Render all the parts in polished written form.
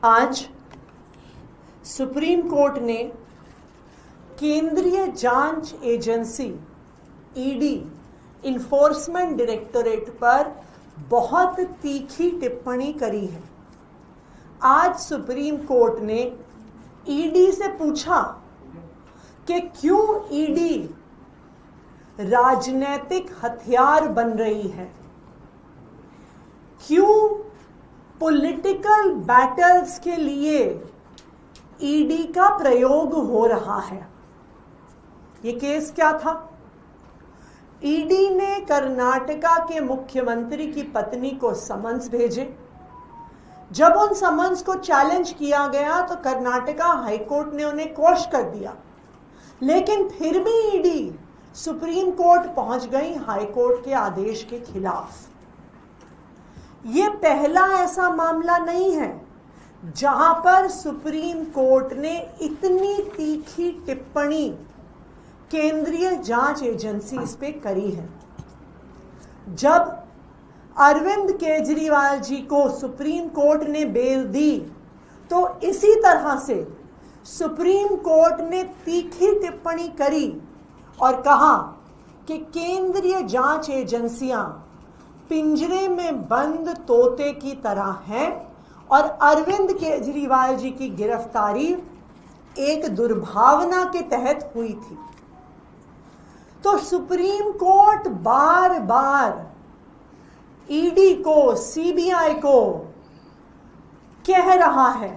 आज supreme court ने केंद्रीय जांच एजेंसी ईडी इन्फोर्समेंट डायरेक्टोरेट पर बहुत तीखी टिप्पणी करी है। आज सुप्रीम कोर्ट ने ईडी से पूछा कि क्यों ईडी राजनीतिक हथियार बन रही है, क्यों पॉलिटिकल बैटल्स के लिए ईडी का प्रयोग हो रहा है। ये केस क्या था? ईडी ने कर्नाटका के मुख्यमंत्री की पत्नी को समन्स भेजे। जब उन समन्स को चैलेंज किया गया तो कर्नाटका हाईकोर्ट ने उन्हें क्वॉश कर दिया, लेकिन फिर भी ईडी सुप्रीम कोर्ट पहुंच गई हाईकोर्ट के आदेश के खिलाफ। ये पहला ऐसा मामला नहीं है जहां पर सुप्रीम कोर्ट ने इतनी तीखी टिप्पणी केंद्रीय जांच एजेंसी इस पे करी है। जब अरविंद केजरीवाल जी को सुप्रीम कोर्ट ने बेल दी तो इसी तरह से सुप्रीम कोर्ट ने तीखी टिप्पणी करी और कहा कि केंद्रीय जांच एजेंसियां पिंजरे में बंद तोते की तरह हैं और अरविंद केजरीवाल जी की गिरफ्तारी एक दुर्भावना के तहत हुई थी। तो सुप्रीम कोर्ट बार बार ईडी को, सीबीआई को कह रहा है,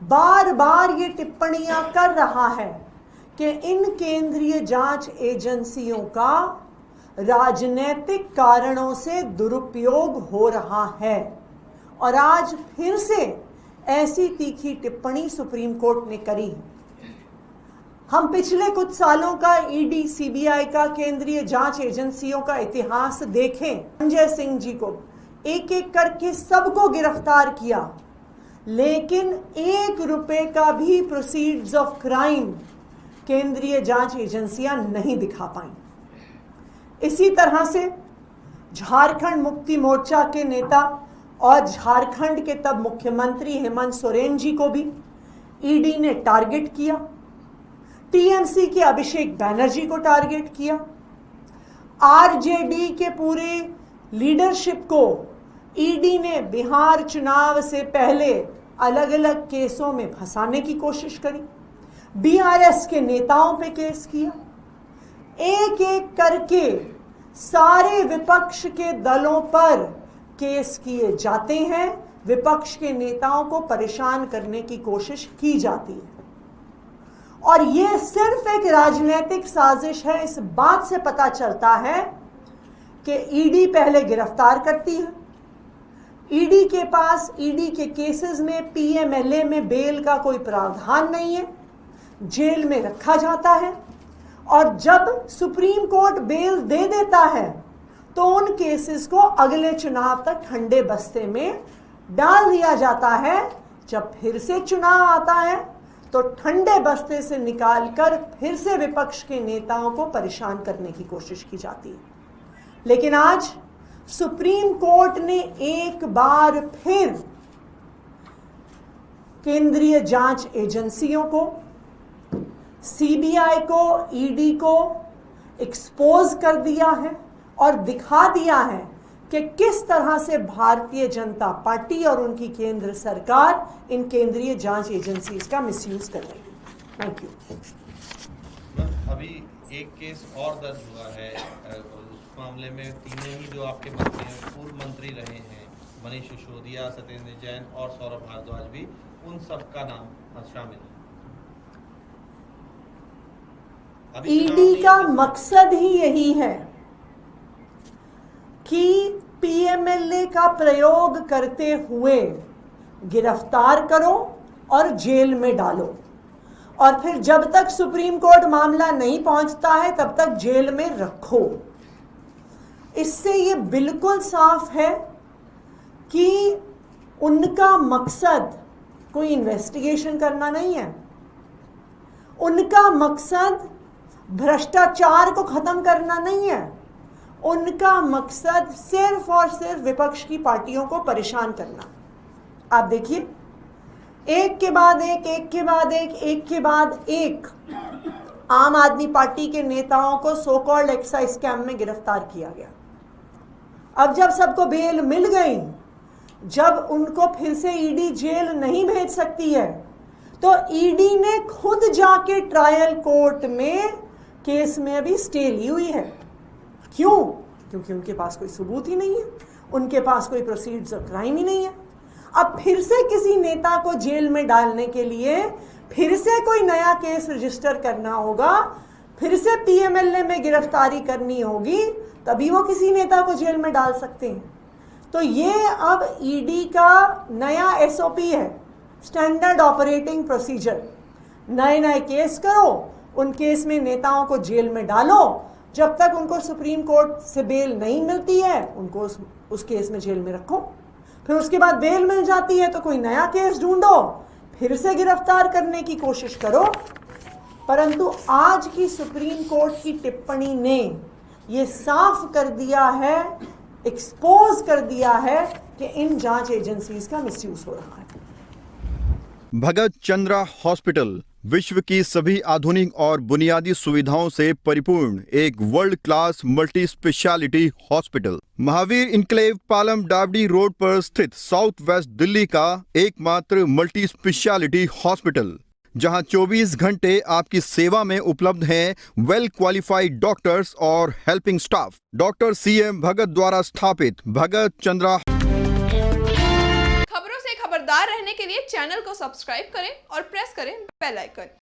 बार बार ये टिप्पणियां कर रहा है कि इन केंद्रीय जांच एजेंसियों का राजनीतिक कारणों से दुरुपयोग हो रहा है। और आज फिर से ऐसी तीखी टिप्पणी सुप्रीम कोर्ट ने करी। हम पिछले कुछ सालों का ईडी, सीबीआई का, केंद्रीय जांच एजेंसियों का इतिहास देखें। संजय सिंह जी को एक एक करके सबको गिरफ्तार किया, लेकिन 1 रुपए का भी प्रोसीड्स ऑफ क्राइम केंद्रीय जांच एजेंसियां नहीं दिखा पाई। इसी तरह से झारखंड मुक्ति मोर्चा के नेता और झारखंड के तब मुख्यमंत्री हेमंत सोरेन जी को भी ईडी ने टारगेट किया। टीएमसी के अभिषेक बैनर्जी को टारगेट किया। आरजेडी के पूरे लीडरशिप को ईडी ने बिहार चुनाव से पहले अलग अलग केसों में फंसाने की कोशिश करी। बीआरएस के नेताओं पे केस किया। एक एक करके सारे विपक्ष के दलों पर केस किए जाते हैं। विपक्ष के नेताओं को परेशान करने की कोशिश की जाती है और यह सिर्फ एक राजनीतिक साजिश है। इस बात से पता चलता है कि ईडी पहले गिरफ्तार करती है। ईडी के पास, ईडी के केसेस में पीएमएलए में बेल का कोई प्रावधान नहीं है, जेल में रखा जाता है और जब सुप्रीम कोर्ट बेल दे देता है तो उन केसेस को अगले चुनाव तक ठंडे बस्ते में डाल दिया जाता है। जब फिर से चुनाव आता है तो ठंडे बस्ते से निकालकर फिर से विपक्ष के नेताओं को परेशान करने की कोशिश की जाती है। लेकिन आज सुप्रीम कोर्ट ने एक बार फिर केंद्रीय जांच एजेंसियों को, सीबीआई को, ईडी को एक्सपोज कर दिया है और दिखा दिया है कि किस तरह से भारतीय जनता पार्टी और उनकी केंद्र सरकार इन केंद्रीय जांच एजेंसीज का मिसयूज कर रही है। Thank you. अभी एक केस और दर्ज हुआ है, उस मामले में तीनों ही जो आपके मंत्री हैं, पूर्व मंत्री रहे हैं, मनीष सिसोदिया, सत्येंद्र जैन और सौरभ भारद्वाज भी, उन सब का नाम शामिल है। ईडी का मकसद ही यही है कि पीएमएलए का प्रयोग करते हुए गिरफ्तार करो और जेल में डालो और फिर जब तक सुप्रीम कोर्ट मामला नहीं पहुंचता है तब तक जेल में रखो। इससे ये बिल्कुल साफ है कि उनका मकसद कोई इन्वेस्टिगेशन करना नहीं है। उनका मकसद भ्रष्टाचार को खत्म करना नहीं है। उनका मकसद सिर्फ और सिर्फ विपक्ष की पार्टियों को परेशान करना। आप देखिए एक के बाद एक, एक के बाद एक के बाद एक आम आदमी पार्टी के नेताओं को सो कॉल्ड एक्साइज स्कैम में गिरफ्तार किया गया। अब जब सबको बेल मिल गई, जब उनको फिर से ईडी जेल नहीं भेज सकती है, तो ईडी ने खुद जाके ट्रायल कोर्ट में केस में अभी स्टे ली हुई है। क्यों? क्योंकि उनके पास कोई सबूत ही नहीं है, उनके पास कोई प्रोसीड्स ऑफ क्राइम ही नहीं है। अब फिर से किसी नेता को जेल में डालने के लिए फिर से कोई नया केस रजिस्टर करना होगा, फिर से पीएमएलए में गिरफ्तारी करनी होगी, तभी वो किसी नेता को जेल में डाल सकते हैं। तो ये अब ईडी का नया एसओपी है, स्टैंडर्ड ऑपरेटिंग प्रोसीजर। नए नए केस करो, उन केस में नेताओं को जेल में डालो, जब तक उनको सुप्रीम कोर्ट से बेल नहीं मिलती है उनको उस केस में जेल में रखो। फिर उसके बाद बेल मिल जाती है तो कोई नया केस ढूंढो, फिर से गिरफ्तार करने की कोशिश करो। परंतु आज की सुप्रीम कोर्ट की टिप्पणी ने ये साफ कर दिया है, एक्सपोज कर दिया है कि इन जांच एजेंसीज का मिसयूज हो रहा है। भगत चंद्रा हॉस्पिटल विश्व की सभी आधुनिक और बुनियादी सुविधाओं से परिपूर्ण एक world class multi speciality hospital Mahavir enclave Palam डावडी रोड पर स्थित साउथ वेस्ट दिल्ली का एकमात्र मल्टी स्पेशलिटी हॉस्पिटल, जहां 24 घंटे आपकी सेवा में उपलब्ध हैं वेल क्वालिफाइड डॉक्टर्स और हेल्पिंग स्टाफ। डॉक्टर CM भगत द्वारा स्थापित भगत चंद्रा। खबरों से खबरदार रहने के लिए चैनल को सब्सक्राइब करें और प्रेस करें बेल आइकन।